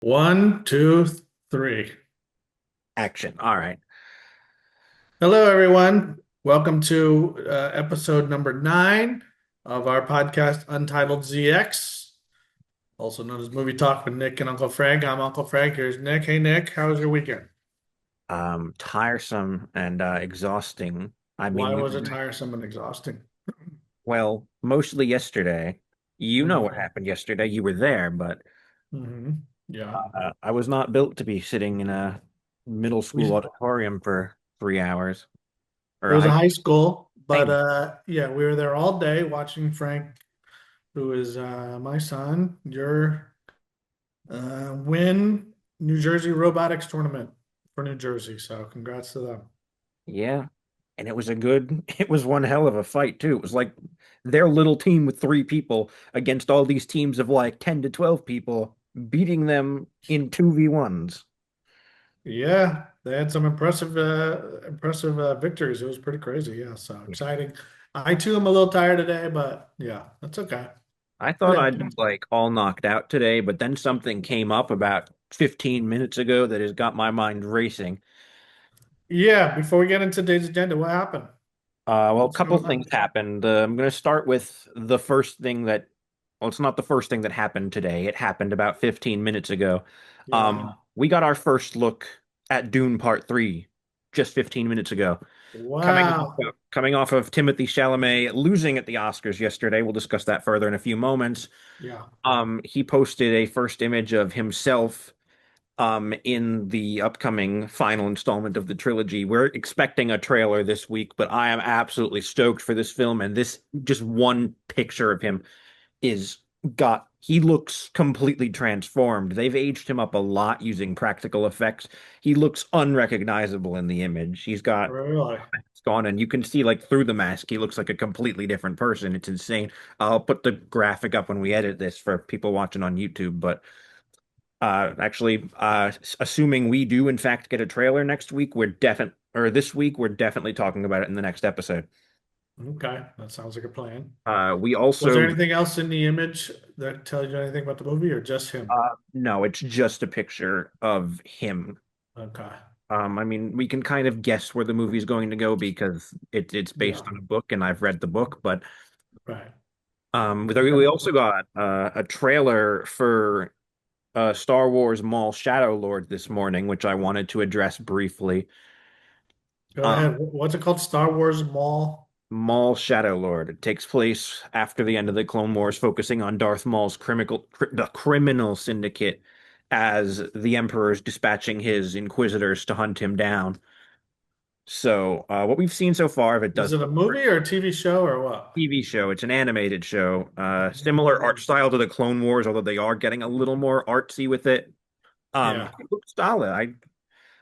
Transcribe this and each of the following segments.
One, two, three. Action. All right. Hello, everyone. Welcome to episode number 9 of our podcast, Untitled ZX, also known as Movie Talk with Nick and Uncle Frank. I'm Uncle Frank. Here's Nick. Hey, Nick, how was your weekend? Tiresome and exhausting. I mean, Why was it tiresome and exhausting? well, mostly yesterday. You know what Okay. happened yesterday. You were there, but Yeah. I was not built to be sitting in a middle school We, auditorium for 3 hours or it a was a high high school, but thing. yeah, we were there all day watching Frank, who is my son, your win New Jersey robotics tournament for New Jersey. So congrats to them. Yeah. And it was it was one hell of a fight too. It was like their little team with 3 people against all these teams of like 10 to 12 people, beating them in 2v1s. Yeah, they had some impressive victories. It was pretty crazy. Yeah, so exciting. I too am a little tired today, but yeah, that's okay. I It thought I'd be happens. like all knocked out today, but then something came up about 15 minutes ago that has got my mind racing. Yeah, before we get into today's agenda, what happened? Well, a What's couple going things on? happened. I'm going to start with the first thing well, it's not the first thing that happened today. It happened about 15 minutes ago. Yeah. We got our first look at Dune Part 3 just 15 minutes ago. Wow. Coming off of Timothy Chalamet losing at the Oscars yesterday. We'll discuss that further in a few moments. Yeah. He posted a first image of himself in the upcoming final installment of the trilogy. We're expecting a trailer this week, but I am absolutely stoked for this film. And this just one picture of him is he looks completely transformed. They've aged him up a lot using practical effects. He looks unrecognizable in the image. He's got Really? mask on, and you can see like through the mask, he looks like a completely different person. It's insane. I'll put the graphic up when we edit this for people watching on YouTube, but assuming we do in fact get a trailer next week, or this week, we're definitely talking about it in the next episode. Okay. That sounds like a plan. We Was there also, anything else in the image that tells you anything about the movie or just him? no, it's just a picture of him. Okay. I mean, we can kind of guess where the movie's going to go because it's based Yeah. on a book, and I've read the book. But Right. we also got a trailer for Star Wars Maul Shadow Lord this morning, which I wanted to address briefly. Go Um, ahead. What's it called? Star Wars Mall? Maul Shadow Lord. It takes place after the end of the Clone Wars, focusing on Darth Maul's the criminal syndicate as the Emperor is dispatching his Inquisitors to hunt him down. So, what we've seen so far of it Is does it a look movie great. or a TV show or what? TV show. It's an animated show. Similar art style to the Clone Wars, although they are getting a little more artsy with it. Yeah. It looks solid.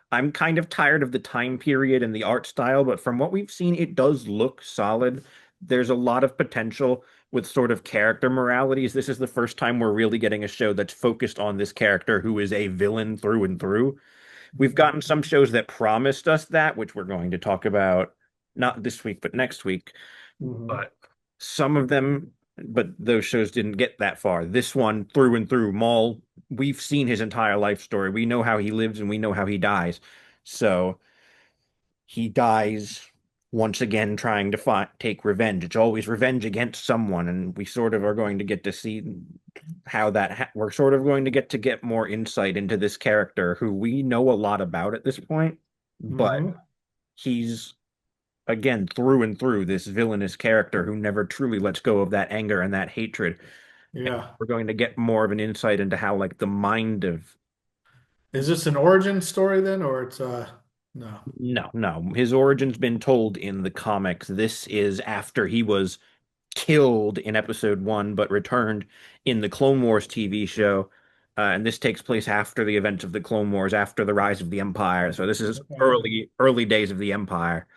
I'm kind of tired of the time period and the art style, but from what we've seen, it does look solid. There's a lot of potential with sort of character moralities. This is the first time we're really getting a show that's focused on this character who is a villain through and through. We've gotten some shows that promised us that, which we're going to talk about not this week, but next week. Hmm. But some of them, but those shows didn't get that far. This one, through and through, Maul, we've seen his entire life story. We know how he lives and we know how he dies. So he dies once again trying to take revenge. It's always revenge against someone, and we sort of are going to get to see how we're sort of going to get more insight into this character who we know a lot about at this point, but Hmm. he's again through and through this villainous character who never truly lets go of that anger and that hatred. And Yeah. we're going to get more of an insight into how like the mind of Is this an origin story then, or it's no? no, his origin's been told in the comics. This is after he was killed in episode 1 but returned in the Clone Wars TV show. And this takes place after the events of the Clone Wars, after the rise of the Empire. So this is Okay. early days of the Empire.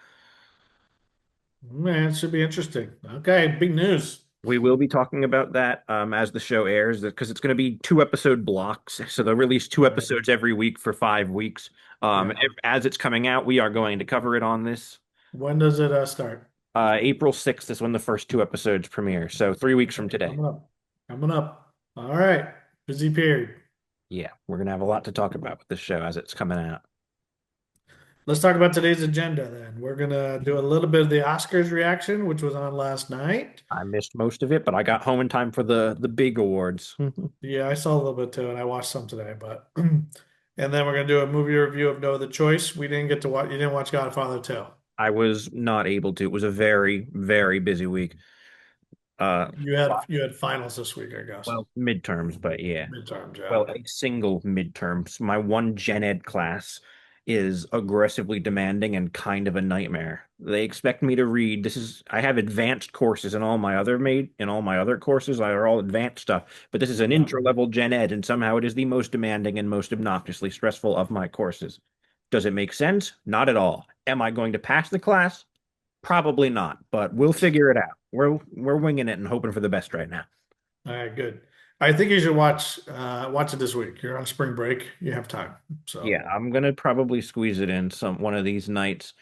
Man, it should be interesting. Okay, big news. We will be talking about that as the show airs because it's going to be 2 episode blocks. So they'll release two Right. episodes every week for 5 weeks. Yeah. As it's coming out, we are going to cover it on this. When does it start? April 6th is when the first 2 episodes premiere. So 3 weeks from today. Coming up. Coming up. All right. Busy period. Yeah, we're gonna have a lot to talk about with this show as it's coming out. Let's talk about today's agenda then. We're gonna do a little bit of the Oscars reaction, which was on last night. I missed most of it, but I got home in time for the big awards. Yeah, I saw a little bit too, and I watched some today, but and then we're gonna do a movie review of No Other Choice. We didn't get to watch, you didn't watch Godfather 2. I was not able to. It was a very, very busy week. Uh, You had finals this week, I guess. well, midterms, but yeah. Midterms, yeah. Well, a single midterm. So my one gen ed class is aggressively demanding and kind of a nightmare. They expect me to read. I have advanced courses in all my other courses are all advanced stuff, but this is an Yeah. intro level gen ed, and somehow it is the most demanding and most obnoxiously stressful of my courses. Does it make sense? Not at all. Am I going to pass the class? Probably not, but we'll figure it out. We're winging it and hoping for the best right now. All right, good. I think you should watch it this week. You're on spring break. You have time. Yeah, So, I'm gonna probably squeeze it in some one of these nights.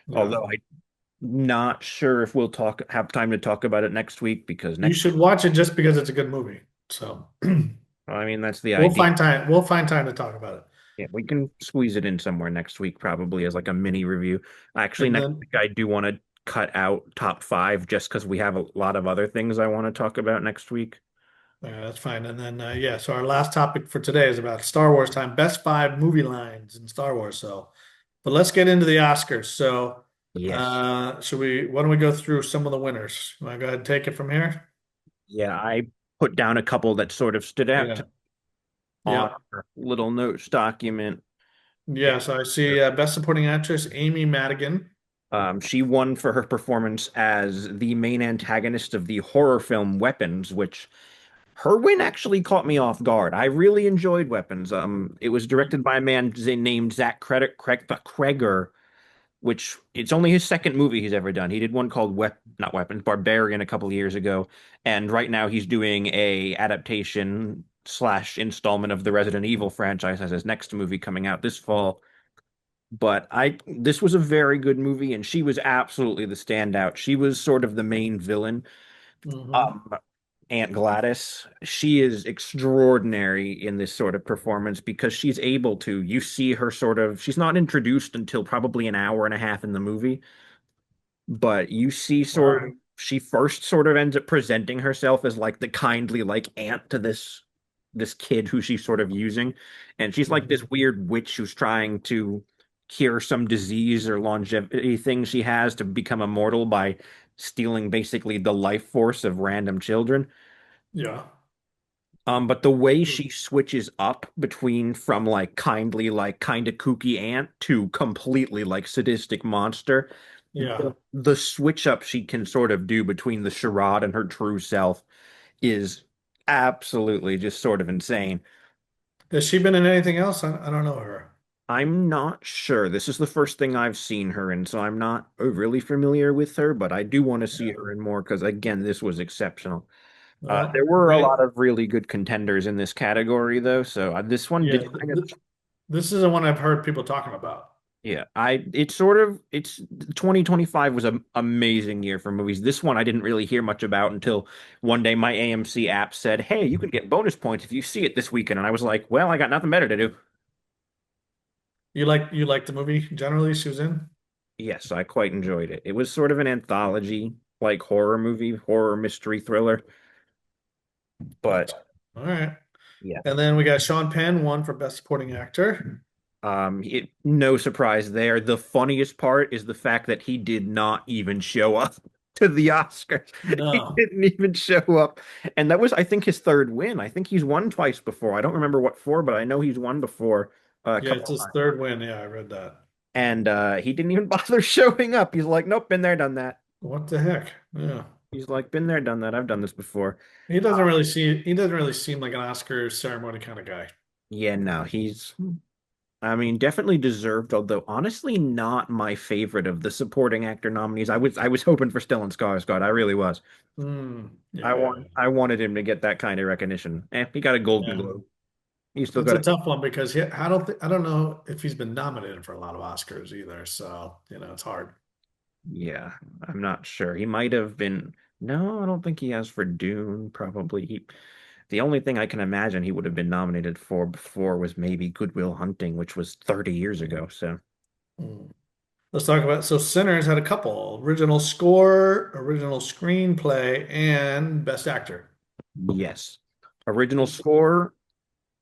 yeah. Although I'm not sure if we'll talk have time to talk about it next week because You next should watch it just because it's a good movie. So, I mean that's the we'll idea. find time. We'll find time to talk about it. Yeah, we can squeeze it in somewhere next week probably as like a mini review. Actually, And next then week I do want to cut out top five just because we have a lot of other things I want to talk about next week. that's fine. And then yeah, so our last topic for today is about Star Wars time, best five movie lines in Star Wars. So, but let's get into the Oscars. So, Yes. should we? Why don't we go through some of the winners? You want to go ahead and take it from here? Yeah, I put down a couple that sort of stood out Yeah. on Yeah. our little notes document. Yeah. So I see best supporting actress Amy Madigan. She won for her performance as the main antagonist of the horror film Weapons, which her win actually caught me off guard. I really enjoyed Weapons. It was directed by a man named Kreger, which it's only his second movie he's ever done. He did one called not Weapons, Barbarian a couple of years ago, and right now he's doing a adaptation slash installment of the Resident Evil franchise as his next movie coming out this fall. But this was a very good movie, and she was absolutely the standout. She was sort of the main villain. Hmm. Um, Aunt Gladys, she is extraordinary in this sort of performance because she's able to. You see her sort of, she's not introduced until probably an hour and a half in the movie, but you see All sort of right. she first sort of ends up presenting herself as like the kindly like aunt to this kid who she's sort of using, and she's like this Mhm. weird witch who's trying to cure some disease or longevity thing she has to become immortal by stealing basically the life force of random children. Yeah. But the way she switches up between from like kindly, like kind of kooky aunt to completely like sadistic monster, Yeah. the switch up she can sort of do between the charade and her true self is absolutely just sort of insane. Has she been in anything else? I don't know her. I'm not sure. This is the first thing I've seen her in, so I'm not really familiar with her, but I do want to see Yeah. her in more because, again, this was exceptional. There Well, were a lot great. of really good contenders in this category, though, so this one Yeah. did kind of. This is the one I've heard people talking about. Yeah, it's 2025 was an amazing year for movies. This one I didn't really hear much about until one day my AMC app said, "Hey, you can get bonus points if you see it this weekend." And I was like, "Well, I got nothing better to do." You like the movie generally she was in? Yes, I quite enjoyed it. It was sort of an anthology, like horror movie, horror mystery thriller, Nice. but All right. yeah. And then we got Sean Penn, won for Best Supporting Actor. No surprise there. The funniest part is the fact that he did not even show up to the Oscars. He No. didn't even show up. And that was, I think, his third win. I think he's won twice before. I don't remember what for, but I know he's won before a Yeah, couple it's of his times. third win. Yeah, I read that. And he didn't even bother showing up. He's like, nope, been there, done that. What the heck? Yeah. He's like, been there, done that. I've done this before. He doesn't really seem like an Oscar ceremony kind of guy. Yeah, no, I mean, definitely deserved, although honestly not my favorite of the supporting actor nominees. I was hoping for Stellan Skarsgård. I really was. Yeah. I wanted him to get that kind of recognition. He got a Golden Yeah. Globe. He still It's got a a tough one because I don't know if he's been nominated for a lot of Oscars either. So, it's hard. yeah, I'm not sure. He might have been. No, I don't think he has for Dune, probably. The only thing I can imagine he would have been nominated for before was maybe Good Will Hunting, which was 30 years ago. So, Hmm. Let's talk about so Sinners had a couple original score, original screenplay, and best actor. yes. Original score,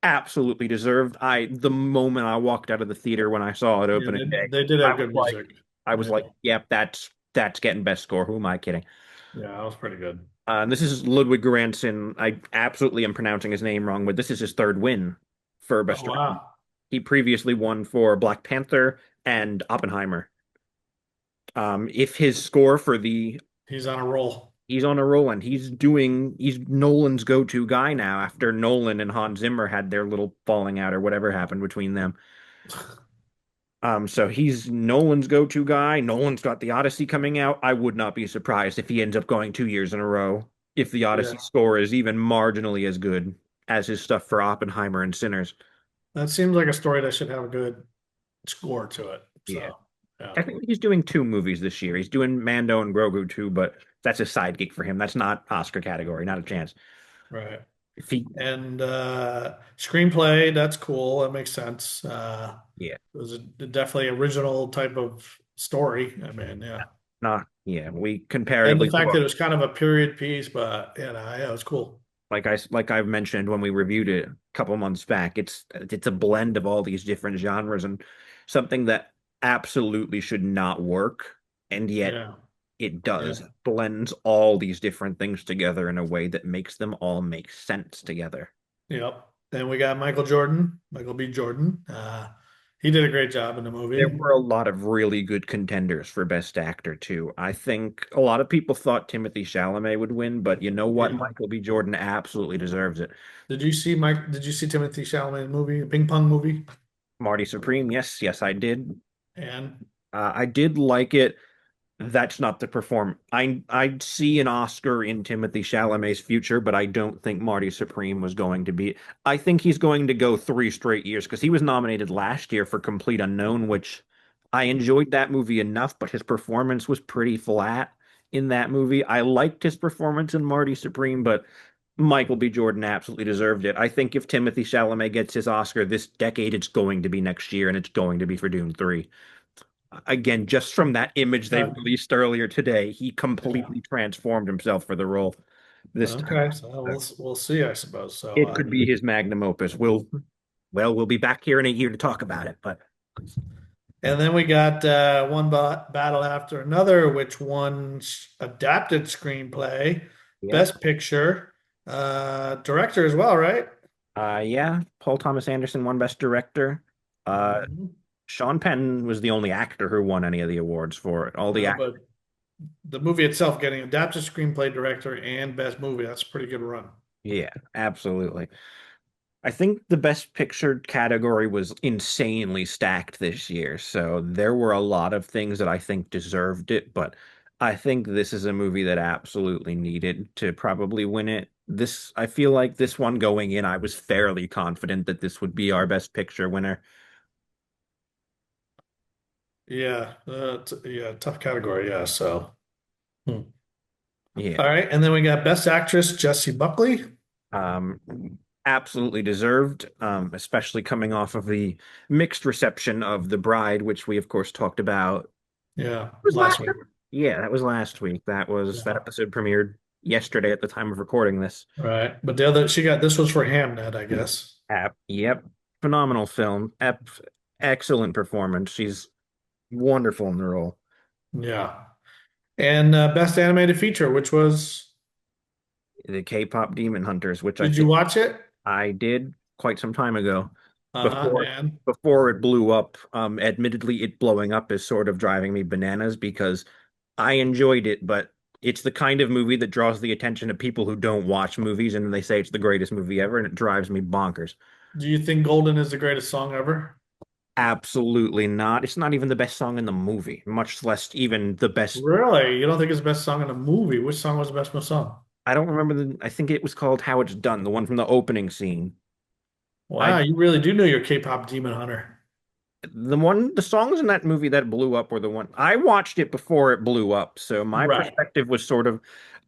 absolutely deserved. The moment I walked out of the theater when I saw it Yeah, opening day, they did I have was good like, music. I was Yeah, like, yep, that's getting best score. Who am I kidding? yeah, that was pretty good. And this is Ludwig Göransson. I absolutely am pronouncing his name wrong, but this is his third win for Oh best director. wow, He previously won for Black Panther and Oppenheimer. If his score for the he's on a roll. He's on a roll and he's Nolan's go-to guy now after Nolan and Hans Zimmer had their little falling out or whatever happened between them. So he's Nolan's go-to guy. Nolan's got the Odyssey coming out. I would not be surprised if he ends up going 2 years in a row if the Yeah, Odyssey score is even marginally as good as his stuff for Oppenheimer and Sinners. that seems like a story that should have a good score to it. Yeah. So, yeah, I think he's doing two movies this year. He's doing Mando and Grogu too, but that's a side gig for him. That's not Oscar category, not a chance. right. If he, And screenplay, that's cool. That makes sense. yeah. It was definitely original type of story. I mean, yeah. Nah, yeah, we And the comparatively fact that it was kind of a period piece, but yeah, it was cool. like I've mentioned when we reviewed it a couple months back, it's a blend of all these different genres and something that absolutely should not work, and yet Yeah, it yeah, does. It blends all these different things together in a way that makes them all make sense together. yep. Then we got Michael Jordan, Michael B. Jordan. He did a great job in the There movie. were a lot of really good contenders for Best Actor too. I think a lot of people thought Timothy Chalamet would win, but you know what? Yeah. Michael B. Jordan absolutely deserves it. Did you see Mike? Did you see Timothy Chalamet's movie, Ping Pong movie? Marty Supreme, yes, yes, I did. And I did like it. That's not the perform. I see an Oscar in Timothy Chalamet's future, but I don't think Marty Supreme was going to be. I think he's going to go 3 straight years because he was nominated last year for Complete Unknown, which I enjoyed that movie enough, but his performance was pretty flat in that movie. I liked his performance in Marty Supreme, but Michael B. Jordan absolutely deserved it. I think if Timothy Chalamet gets his Oscar this decade, it's going to be next year, and it's going to be for Dune 3. Again, just from that image they uh, released earlier today, he yeah. completely transformed himself for the role this time. Okay, so we'll see, I suppose. So It could be his magnum opus. We'll be back here in a year to talk about it, but and then we got one battle after another, which won adapted screenplay, yep. best picture, director as well, right? Yeah, Paul Thomas Anderson won Best Director. Uh, Mhm. Sean Penn was the only actor who won any of the awards for it. All the No, act but the movie itself getting adapted screenplay, director, and best movie, that's a pretty good run. Yeah, absolutely. I think the best picture category was insanely stacked this year. So there were a lot of things that I think deserved it, but I think this is a movie that absolutely needed to probably win it. I feel like this one going in, I was fairly confident that this would be our best picture winner. Yeah, yeah, tough category. Yeah, so. Hmm. Yeah. All right, and then we got best actress, Jessie Buckley. Um, Absolutely deserved, especially coming off of the mixed reception of The Bride, which we of course talked about. Yeah, Was last last week. Yeah, that was last week. That Yeah. episode premiered yesterday at the time of recording this. Right. But the other, she got this was for Hamnet, I guess. Yep. Phenomenal film. Excellent performance. She's wonderful in the role. Yeah. And best animated feature, which was, The K-pop Demon Hunters, which I did you think watch it? I did quite some time ago before And before it blew up. Admittedly, it blowing up is sort of driving me bananas because I enjoyed it, but it's the kind of movie that draws the attention of people who don't watch movies and they say it's the greatest movie ever, and it drives me bonkers. do you think Golden is the greatest song ever? Absolutely not. It's not even the best song in the movie, much less even the best. Really? You don't think it's the best song in the movie? Which song was the best song? I don't remember I think it was called How It's Done, the one from the opening scene. I Wow, you really do know your K-pop Demon Hunter. the songs in that movie that blew up were the one I watched it before it blew up. So my Right. perspective was sort of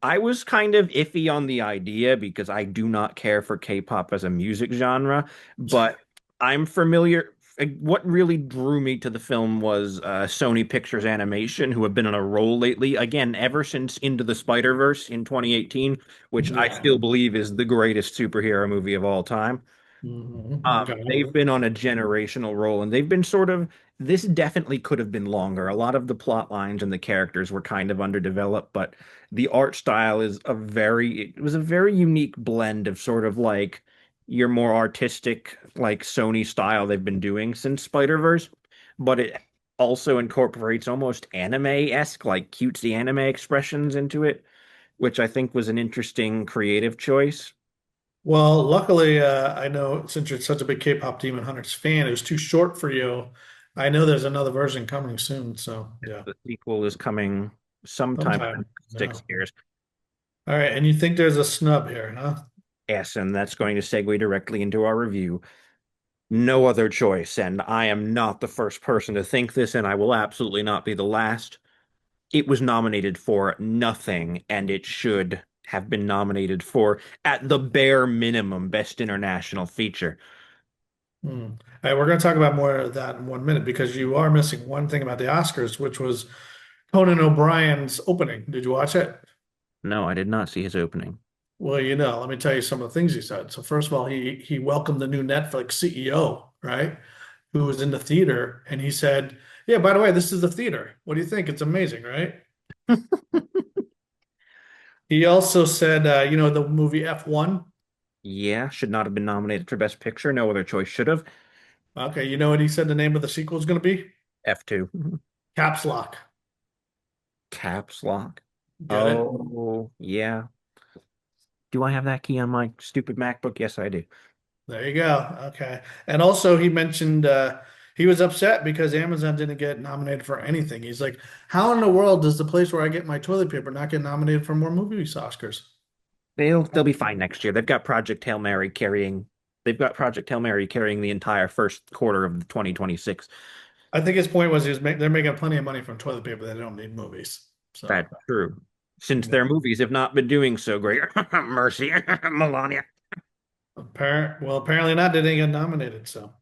I was kind of iffy on the idea because I do not care for K-pop as a music genre, but I'm familiar. What really drew me to the film was Sony Pictures Animation, who have been on a roll lately, again, ever since Into the Spider-Verse in 2018, which I Yeah. still believe is the greatest superhero movie of all time. Okay. They've been on a generational roll, and they've been sort of. This definitely could have been longer. A lot of the plot lines and the characters were kind of underdeveloped, but the art style is it was a very unique blend of sort of like your more artistic, like Sony style they've been doing since Spider-Verse, but it also incorporates almost anime-esque, like cutesy anime expressions into it, which I think was an interesting creative choice. Well, luckily, I know since you're such a big K-pop Demon Hunters fan, it was too short for you. I know there's another version coming soon, so yeah, The sequel is coming sometime in the sometime. next Yeah. 6 years. All right, and you think there's a snub here, huh? Yes, and that's going to segue directly into our review. No other choice, and I am not the first person to think this, and I will absolutely not be the last. It was nominated for nothing, and it should have been nominated for, at the bare minimum, Best International Feature. Hmm. All right, we're going to talk about more of that in 1 minute because you are missing one thing about the Oscars, which was Conan O'Brien's opening. Did you watch it? No, I did not see his opening. Well, let me tell you some of the things he said. So first of all, he welcomed the new Netflix CEO, right? Who was in the theater, and he said, "Yeah, by the way, this is the theater. What do you think? It's amazing, right?" He also said, the movie F1. Yeah, should not have been nominated for Best Picture. No other choice should have. Okay, you know what he said the name of the sequel is going to be? F2. Caps Lock. Caps Lock. Get it? Oh, yeah. Do I have that key on my stupid MacBook? Yes, I do. There you go. Okay. And also, he mentioned he was upset because Amazon didn't get nominated for anything. He's like, "How in the world does the place where I get my toilet paper not get nominated for more movie Oscars?" They'll be fine next year. They've got Project Hail Mary carrying the entire first quarter of 2026. I think his point was they're making plenty of money from toilet paper. They don't need movies. So, That's true. Since yeah. their movies have not been doing so great. Mercy, Melania. Apparently not. They didn't get nominated. So,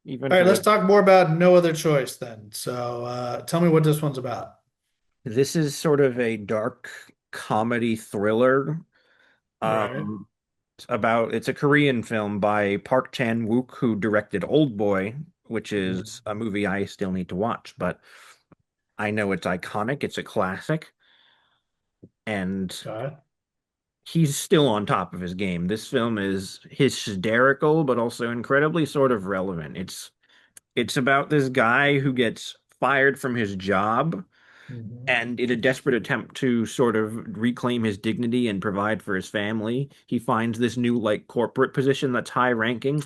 Even all for right, let's the talk more about No Other Choice then. So, tell me what this one's about. This is sort of a dark comedy thriller. Right. Um, it's a Korean film by Park Chan-wook, who directed Old Boy, which is a movie I still need to watch, but I know it's iconic, it's a classic, and Okay. he's still on top of his game. This film is hysterical, but also incredibly sort of relevant. It's about this guy who gets fired from his job, Mhm. and in a desperate attempt to sort of reclaim his dignity and provide for his family, he finds this new like corporate position that's high ranking,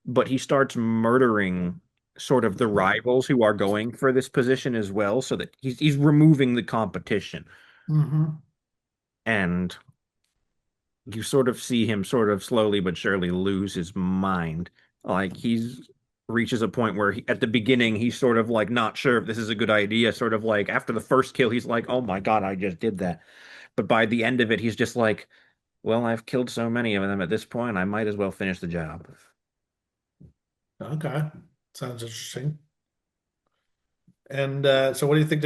but he starts murdering sort of the rivals who are going for this position as well, so that he's removing the competition. Mhm. And you sort of see him sort of slowly but surely lose his mind. Like he's reaches a point where at the beginning he's sort of like not sure if this is a good idea. Sort of like after the first kill, he's like, "Oh my God, I just did that." But by the end of it, he's just like, "Well, I've killed so many of them at this point, I might as well finish the job." Okay. Sounds interesting. And so what do you think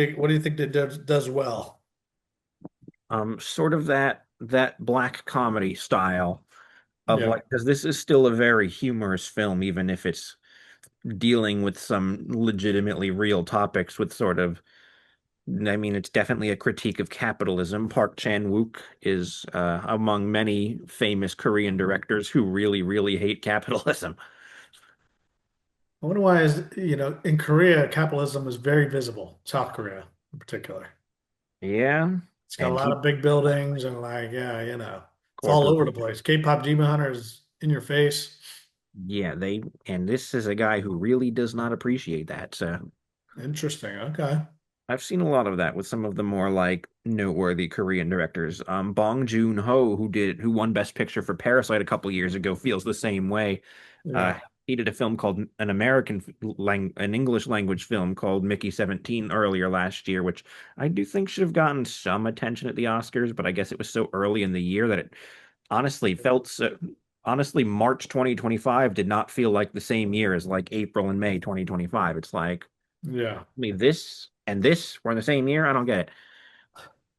they does well? Sort of that black comedy style of Yeah. like, because this is still a very humorous film, even if it's dealing with some legitimately real topics with sort of I mean, it's definitely a critique of capitalism. Park Chan-wook is among many famous Korean directors who really, really hate capitalism. I wonder why in Korea, capitalism is very visible, South Korea in particular. Yeah, It's got a and lot he of big buildings and it's all over the corporation. place. K-pop Demon Hunter is in your face. Yeah, and this is a guy who really does not appreciate that. So Interesting. Okay. I've seen a lot of that with some of the more like noteworthy Korean directors. Bong Joon-ho, who won Best Picture for Parasite a couple years ago, feels the same way. Uh, Yeah. He did a film called an English language film called Mickey 17 earlier last year, which I do think should have gotten some attention at the Oscars, but I guess it was so early in the year that it honestly felt so, honestly, March 2025 did not feel like the same year as like April and May 2025. It's like, Yeah. I mean, this and this were in the same year. I don't get it.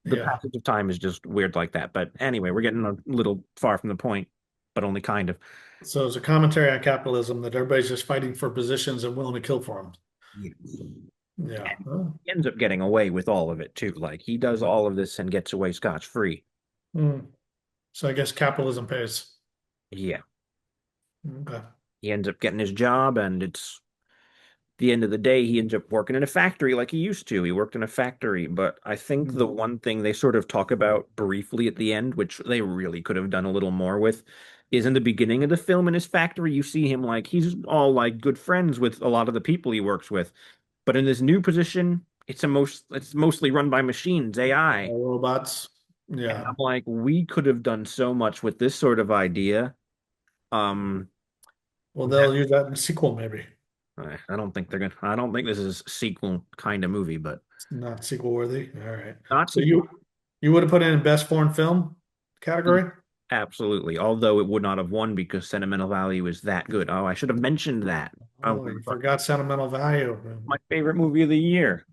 The Yeah. passage of time is just weird like that. But anyway, we're getting a little far from the point, but only kind of. So it's a commentary on capitalism that everybody's just fighting for positions and willing to kill for them. Yeah. Yeah. And Oh. he ends up getting away with all of it too. Like he does all of this and gets away scotch free. Hmm. So I guess capitalism pays. Yeah. Okay. He ends up getting his job, and it's the end of the day, he ends up working in a factory like he used to. He worked in a factory, but I think the Hmm. one thing they sort of talk about briefly at the end, which they really could have done a little more with, is in the beginning of the film in his factory, you see him like he's all like good friends with a lot of the people he works with. But in this new position, it's mostly run by machines, AI. Robots. And Yeah. I'm like, we could have done so much with this sort of idea. Um, Well, that they'll use that in a sequel, maybe. I don't think they're gonna. I don't think this is a sequel kind of movie, but It's not sequel worthy. All right. not So sequel. you would have put it in best foreign film category? Absolutely. Although it would not have won because sentimental value is that good. Oh, I should have mentioned that. Oh, Oh, you forgot sentimental value. my favorite movie of the year.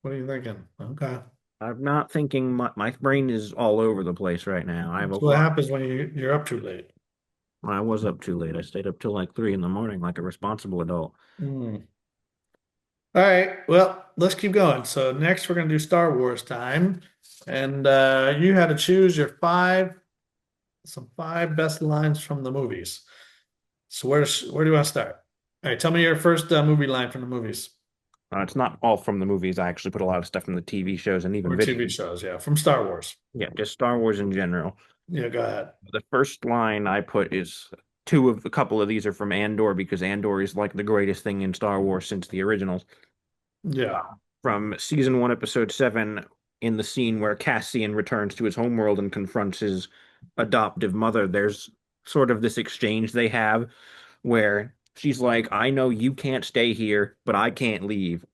What are you thinking? Okay. I'm not thinking my brain is all over the place right now. I have a That's what lot. happens when you're up too late. I was up too late. I stayed up till like 3 in the morning like a responsible adult. Hmm. All right. Well, let's keep going. So next we're going to do Star Wars time. And you had to choose your some five best lines from the movies. So where do you want to start? All right, tell me your first movie line from the movies It's not all from the movies. I actually put a lot of stuff from the TV shows and even or video. TV shows. Yeah, from Star Wars. Yeah, just Star Wars in general. Yeah, go ahead. The first line I put is two of a couple of these are from Andor because Andor is like the greatest thing in Star Wars since the originals. Yeah. From season 1, episode 7, in the scene where Cassian returns to his homeworld and confronts his adoptive mother, there's sort of this exchange they have where she's like, I know you can't stay here, but I can't leave.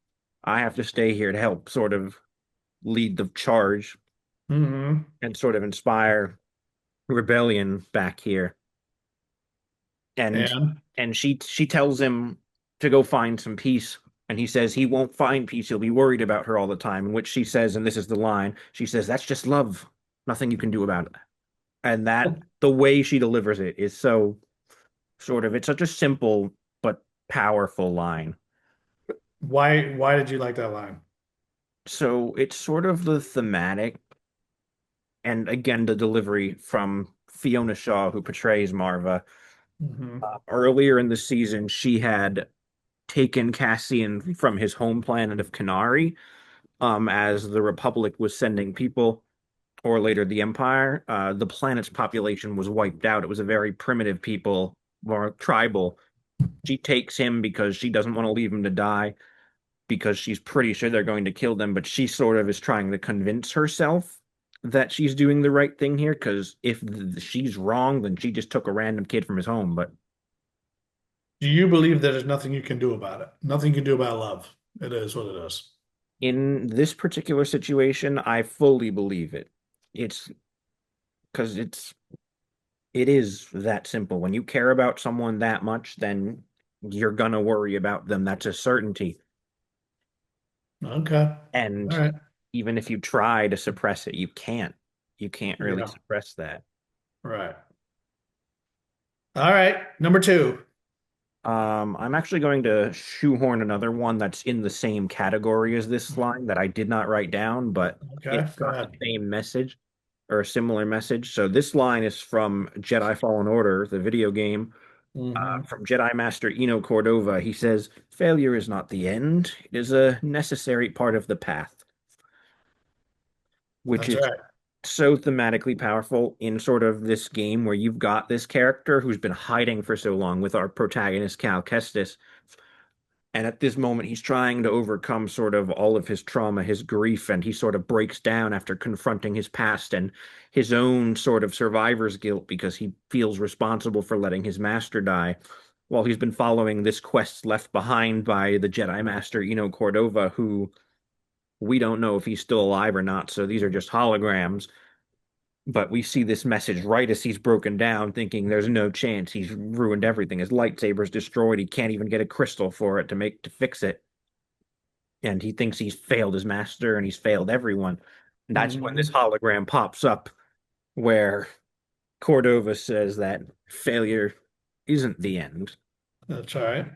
I have to stay here to help sort of lead the charge Hmm. and sort of inspire rebellion back here. And And she tells him to go find some peace. And he says he won't find peace. He'll be worried about her all the time. In which she says, and this is the line, she says, that's just love. Nothing you can do about it. And that the way she delivers it is so sort of it's such a simple but powerful line. why did you like that line? So it's sort of the thematic and again the delivery from Fiona Shaw, who portrays Marva. Hmm. Earlier in the season, she had taken Cassian from his home planet of Canary, as the Republic was sending people, or later the Empire. The planet's population was wiped out. It was a very primitive people, more tribal. She takes him because she doesn't want to leave him to die, because she's pretty sure they're going to kill them, but she sort of is trying to convince herself that she's doing the right thing here, because if she's wrong, then she just took a random kid from his home. But Do you believe that there's nothing you can do about it? Nothing you can do about love. It is what it is. in this particular situation, I fully believe it. It's because it is that simple. When you care about someone that much, then you're gonna worry about them. That's a certainty. Okay. All And right. even if you try to suppress it, you can't. You can't really Yeah. suppress that. Right. All right. Number two. I'm actually going to shoehorn another one that's in the same category as this line that I did not write down, but Okay. it's Go got the ahead. same message or a similar message. So this line is from Jedi Fallen Order, the video game, Hmm. from Jedi Master Eno Cordova. He says, failure is not the end, it is a necessary part of the path, which That's is right. so thematically powerful in sort of this game where you've got this character who's been hiding for so long with our protagonist, Cal Kestis. And at this moment, he's trying to overcome sort of all of his trauma, his grief, and he sort of breaks down after confronting his past and his own sort of survivor's guilt because he feels responsible for letting his master die. while he's been following this quest left behind by the Jedi Master Cordova, who we don't know if he's still alive or not. So these are just holograms. But we see this message right as he's broken down, thinking there's no chance. He's ruined everything. His lightsaber's destroyed. He can't even get a crystal for it to fix it. And he thinks he's failed his master and he's failed everyone. And that's when this Hmm. hologram pops up where Cordova says that failure isn't the end, That's all right.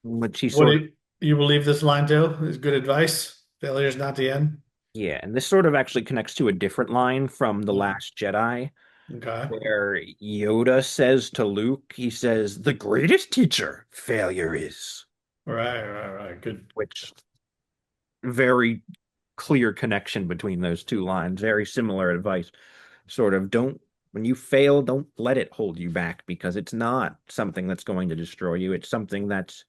which he What do sort of, you believe this line too? Is good advice. Failure's not the end. yeah, and this sort of actually connects to a different line from The Oh, Last Jedi, okay. where Yoda says to Luke, he says, the greatest teacher failure is, Right, right, right. Good. which very clear connection between those two lines, very similar advice. Sort of don't, when you fail, don't let it hold you back because it's not something that's going to destroy you. It's something that's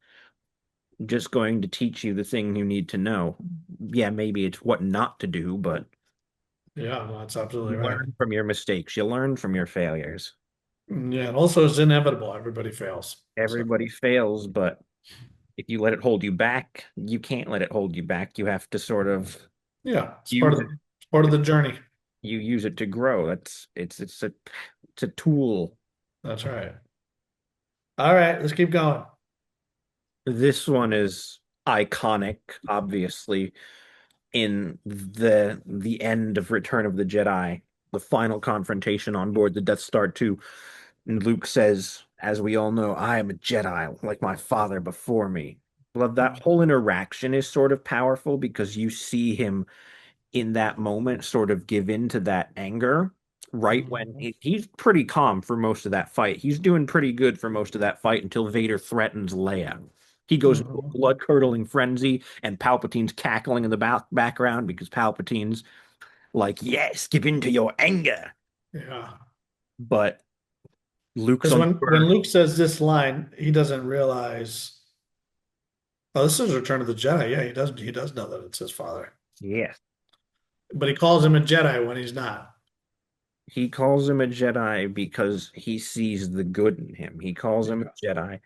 just going to teach you the thing you need to know. Yeah, maybe it's what not to do, but Yeah, no, that's absolutely you right. learn from your mistakes, you learn from your failures. Yeah, and also it's inevitable. Everybody fails. So Everybody fails, but if you let it hold you back, you can't let it hold you back. You have to sort of yeah, use it's part of it. the journey. You use it to grow. It's a tool. That's right. All right, let's keep going. This one is iconic, obviously, in the end of Return of the Jedi, the final confrontation on board the Death Star 2. And Luke says, as we all know, I am a Jedi, like my father before me. Well, that whole interaction is sort of powerful because you see him in that moment sort of give in to that anger right when Mhm. he's pretty calm for most of that fight. He's doing pretty good for most of that fight until Vader threatens Leia. He goes into a Mhm. blood-curdling frenzy, and Palpatine's cackling in the background because Palpatine's like, yes, give in to your anger. Yeah. But Luke's Because on when Luke says this line, he doesn't realize, oh, this is Return of the Jedi. Yeah, he does know that it's his father. yes. But he calls him a Jedi when he's not. He calls him a Jedi because he sees the good in him. He calls him Yeah. a Jedi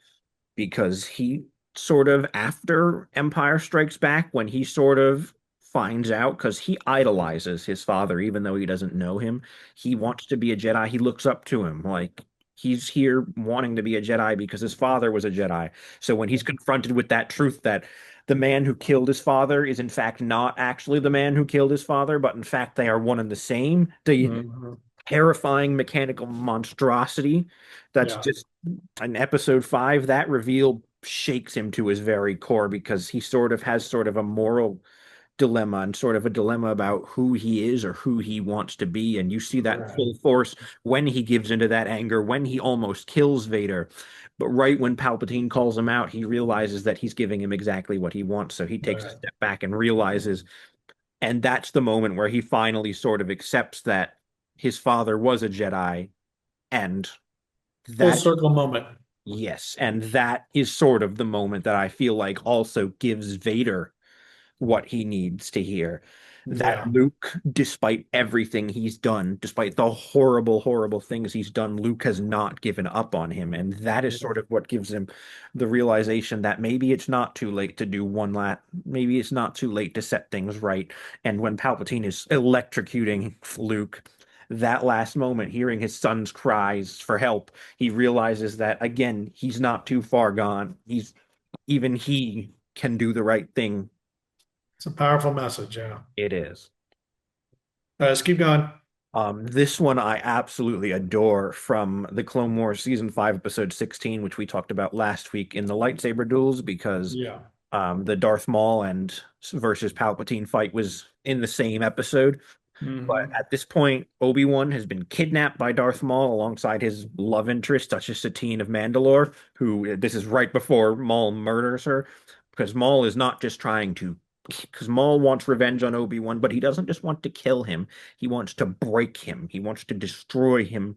because he sort of after Empire Strikes Back, when he sort of finds out, because he idolizes his father, even though he doesn't know him, he wants to be a Jedi. He looks up to him like he's here wanting to be a Jedi because his father was a Jedi. So when he's confronted with that truth that the man who killed his father is in fact not actually the man who killed his father, but in fact they are one and the same. The Mhm. terrifying mechanical monstrosity that's Yeah. just in episode 5, that reveal shakes him to his very core because he sort of has sort of a moral dilemma and sort of a dilemma about who he is or who he wants to be. And you see that in Right. full force when he gives into that anger, when he almost kills Vader. But right when Palpatine calls him out, he realizes that he's giving him exactly what he wants. So he takes a Right. step back and realizes, and that's the moment where he finally sort of accepts that his father was a Jedi. And Full that, circle moment. yes, and that is sort of the moment that I feel like also gives Vader what he needs to hear. That Yeah. Luke, despite everything he's done, despite the horrible, horrible things he's done, Luke has not given up on him. And that is sort of what gives him the realization that maybe it's not too late to do one lap. Maybe it's not too late to set things right. And when Palpatine is electrocuting Luke, that last moment, hearing his son's cries for help, he realizes that, again, he's not too far gone. Even he can do the right thing. It's a powerful message. Yeah. All It is. right, let's keep going. This one I absolutely adore from the Clone Wars season 5, episode 16, which we talked about last week in the lightsaber duels, because Yeah. the Darth Maul and versus Palpatine fight was in the same episode. But Hmm. at this point, Obi-Wan has been kidnapped by Darth Maul alongside his love interest, Duchess Satine of Mandalore, who this is right before Maul murders her, because Maul is not just trying to, because Maul wants revenge on Obi-Wan, but he doesn't just want to kill him. He wants to break him. He wants to destroy him.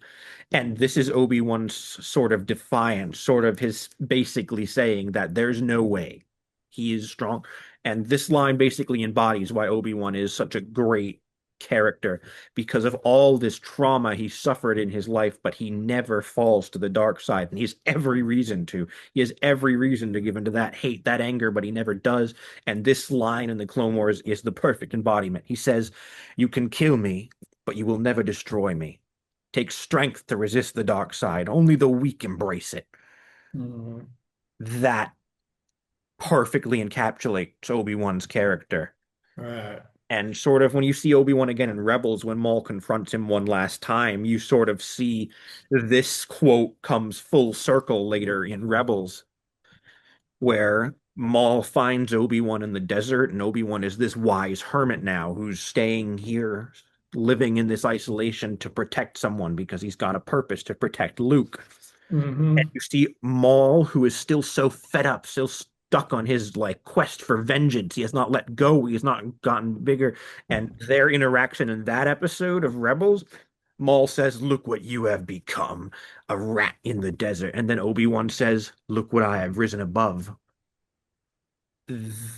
And this is Obi-Wan's sort of defiance, sort of his basically saying that there's no way. He is strong. And this line basically embodies why Obi-Wan is such a great character because of all this trauma he suffered in his life, but he never falls to the dark side. And he has every reason to. He has every reason to give into that hate, that anger, but he never does. And this line in the Clone Wars is the perfect embodiment. He says, "You can kill me, but you will never destroy me. Take strength to resist the dark side. Only the weak embrace it." Mhm. That perfectly encapsulates Obi-Wan's character. Right. And sort of when you see Obi-Wan again in Rebels, when Maul confronts him one last time, you sort of see this quote comes full circle later in Rebels, where Maul finds Obi-Wan in the desert, and Obi-Wan is this wise hermit now who's staying here, living in this isolation to protect someone because he's got a purpose to protect Luke. And Hmm. you see Maul, who is still so fed up, still stuck on his like quest for vengeance. He has not let go. He has not gotten bigger. And their interaction in that episode of Rebels, Maul says, "Look what you have become, a rat in the desert." And then Obi-Wan says, "Look what I have risen above."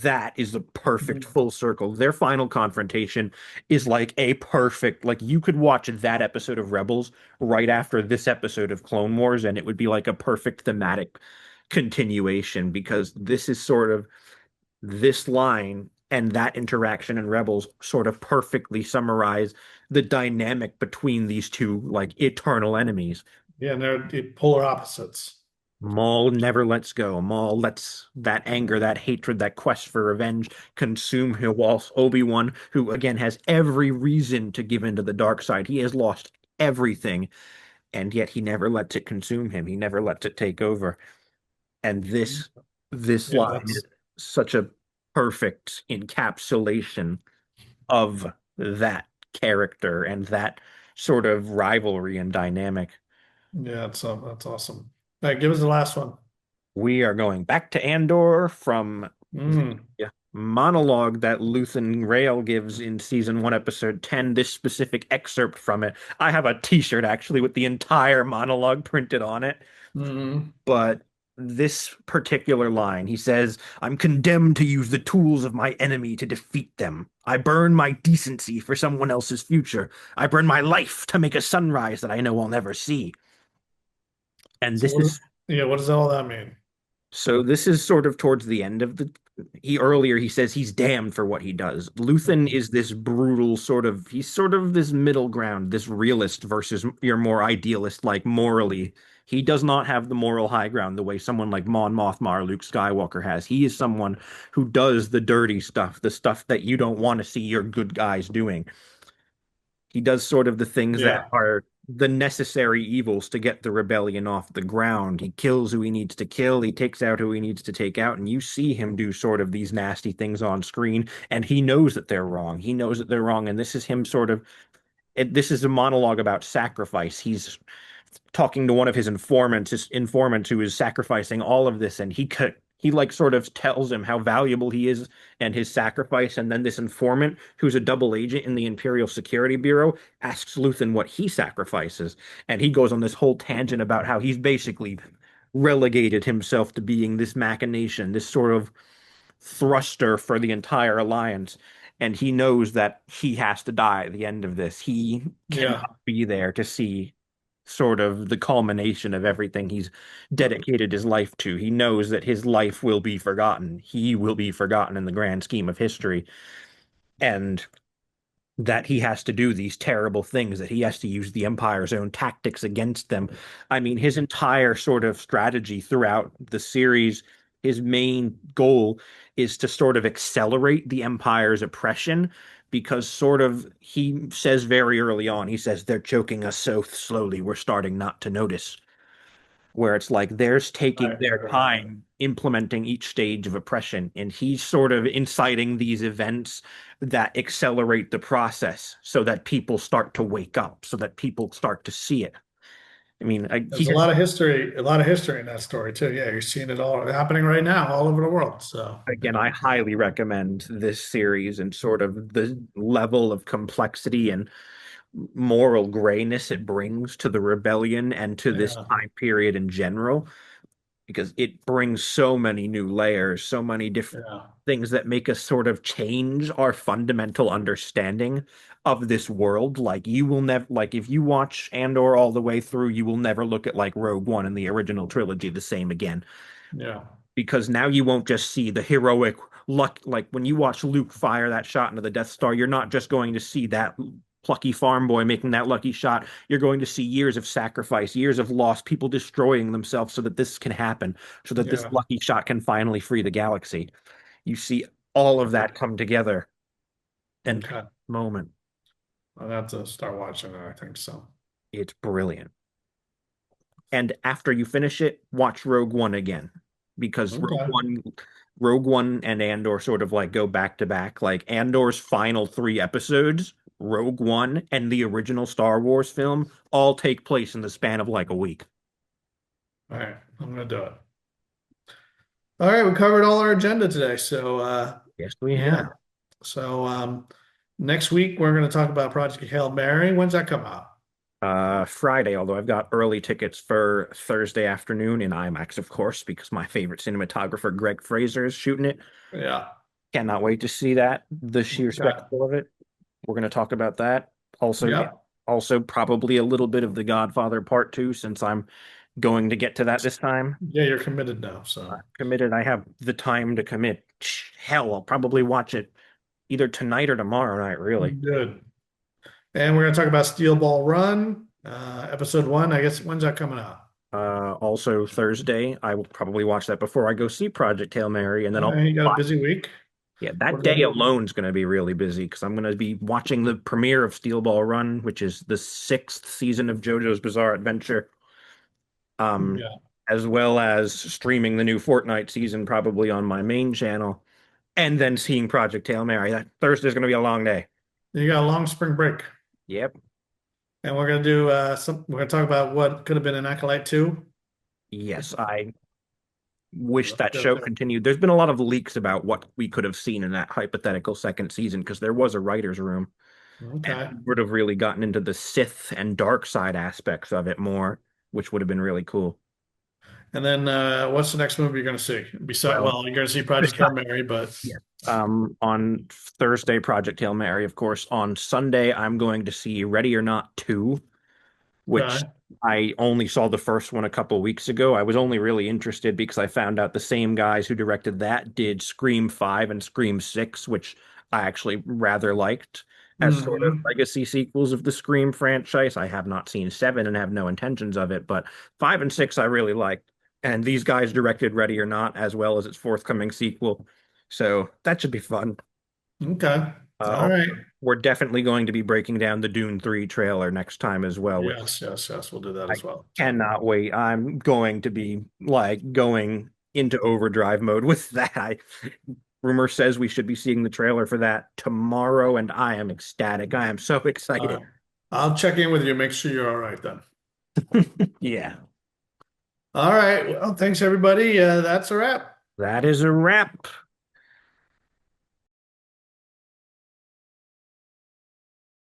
That is the perfect full circle. Their final confrontation is like a perfect, like you could watch that episode of Rebels right after this episode of Clone Wars, and it would be like a perfect thematic continuation because this is sort of this line and that interaction in Rebels sort of perfectly summarize the dynamic between these two like eternal enemies. Yeah, and they're the polar opposites. Maul never lets go. Maul lets that anger, that hatred, that quest for revenge consume him, whilst Obi-Wan, who again has every reason to give into the dark side, he has lost everything, and yet he never lets it consume him. He never lets it take over. And this Yeah, line is that's such a perfect encapsulation of that character and that sort of rivalry and dynamic. yeah, that's awesome. All right, give us the last one. We are going back to Andor from the Mm. monologue that Luthen Rael gives in season one, episode 10. This specific excerpt from it. I have a t-shirt actually with the entire monologue printed on it. Mm. But this particular line, he says, "I'm condemned to use the tools of my enemy to defeat them. I burn my decency for someone else's future. I burn my life to make a sunrise that I know I'll never see." And So this what is, is yeah, what does all that mean? So this is sort of towards the end of the he says he's damned for what he does. Luthen Mhm. is this brutal he's sort of this middle ground, this realist versus your more idealist, like morally. He does not have the moral high ground the way someone like Mon Mothma or Luke Skywalker has. He is someone who does the dirty stuff, the stuff that you don't want to see your good guys doing. He does sort of the things that Yeah, are the necessary evils to get the rebellion off the ground. He kills who he needs to kill, he takes out who he needs to take out, and you see him do sort of these nasty things on screen, and he knows that they're wrong. He knows that they're wrong, and this is him sort of this is a monologue about sacrifice. He's talking to one of his informants who is sacrificing all of this, and he like sort of tells him how valuable he is and his sacrifice. And then this informant, who's a double agent in the Imperial Security Bureau, asks Luthen what he sacrifices, and he goes on this whole tangent about how he's basically relegated himself to being this machination, this sort of thruster for the entire alliance. And he knows that he has to die at the end of this. He yeah, cannot be there to see sort of the culmination of everything he's dedicated his life to. He knows that his life will be forgotten. He will be forgotten in the grand scheme of history. And that he has to do these terrible things, that he has to use the Empire's own tactics against them. I mean, his entire sort of strategy throughout the series, his main goal is to sort of accelerate the Empire's oppression because sort of he says very early on, he says, "They're choking us so slowly, we're starting not to notice." Where it's like there's taking I their heard about that. time implementing each stage of oppression, and he's sort of inciting these events that accelerate the process so that people start to wake up, so that people start to see it. I mean, There's a lot of history in that story too. Yeah, you're seeing it all happening right now, all over the world. So, again, I highly recommend this series and sort of the level of complexity and moral grayness it brings to the rebellion and to this yeah, time period in general because it brings so many new layers, so many different Yeah. things that make us sort of change our fundamental understanding of this world. Like you will never like if you watch Andor all the way through, you will never look at like Rogue One and the original trilogy the same again Yeah. because now you won't just see the heroic luck. Like when you watch Luke fire that shot into the Death Star, you're not just going to see that plucky farm boy making that lucky shot. You're going to see years of sacrifice, years of loss, people destroying themselves so that this can happen, so that this Yeah. lucky shot can finally free the galaxy. You see all of that come together and Okay. moment. I'll have to start watching it, I think so. It's brilliant. And after you finish it, watch Rogue One again because Okay. Rogue One and Andor sort of like go back to back. Like Andor's final three episodes, Rogue One and the original Star Wars film all take place in the span of like a week. All right. I'm gonna do it. All right, we covered all our agenda today. So Yes, we yeah. have. So next week we're gonna talk about Project Hail Mary. When's that come out? Friday, although I've got early tickets for Thursday afternoon in IMAX, of course, because my favorite cinematographer, Greg Fraser, is shooting it. Yeah. Cannot wait to see that, the sheer Okay. spectacle of it. We're going to talk about that. Also, Yeah. also probably a little bit of The Godfather Part 2 since I'm going to get to that this time. Yeah, you're committed now. I'm So committed. I have the time to commit. Hell, I'll probably watch it either tonight or tomorrow night, really. good. And we're gonna talk about Steel Ball Run, episode one. I guess when's that coming out? Also Thursday, I will probably watch that before I go see Project Hail Mary, and then I'll You got a busy week. yeah, We're that day gonna alone is going to be really busy because I'm going to be watching the premiere of Steel Ball Run, which is the sixth season of JoJo's Bizarre Adventure, um, yeah. as well as streaming the new Fortnite season probably on my main channel, and then seeing Project Hail Mary. That Thursday's going to be a long day. You got a long spring break. Yep. And we're gonna do we're gonna talk about what could have been an Acolyte 2. Yes, I wish that show Okay. continued. There's been a lot of leaks about what we could have seen in that hypothetical second season because there was a writer's room and Okay. would have really gotten into the Sith and dark side aspects of it more, which would have been really cool. And then what's the next movie you're gonna see? Besides, Well, well, you're gonna see Project Hail Mary, but yeah. On Thursday, Project Hail Mary, of course. On Sunday, I'm going to see Ready or Not 2, which okay. I only saw the first one a couple weeks ago. I was only really interested because I found out the same guys who directed that did Scream 5 and Scream 6, which I actually rather liked as sort of Hmm. legacy sequels of the Scream franchise. I have not seen 7 and have no intentions of it, but 5 and 6 I really liked. And these guys directed Ready or Not as well as its forthcoming sequel. So that should be fun. Okay. All Also, right. we're definitely going to be breaking down the Dune 3 trailer next time as well, which Yes, yes, yes. We'll do that I as well. So cannot wait. I'm going to be like going into overdrive mode with that. Rumor says we should be seeing the trailer for that tomorrow, and I am ecstatic. I am so excited. I'll check in with you, make sure you're all right then. Yeah, All right. Well, thanks everybody. That's a wrap. that is a wrap.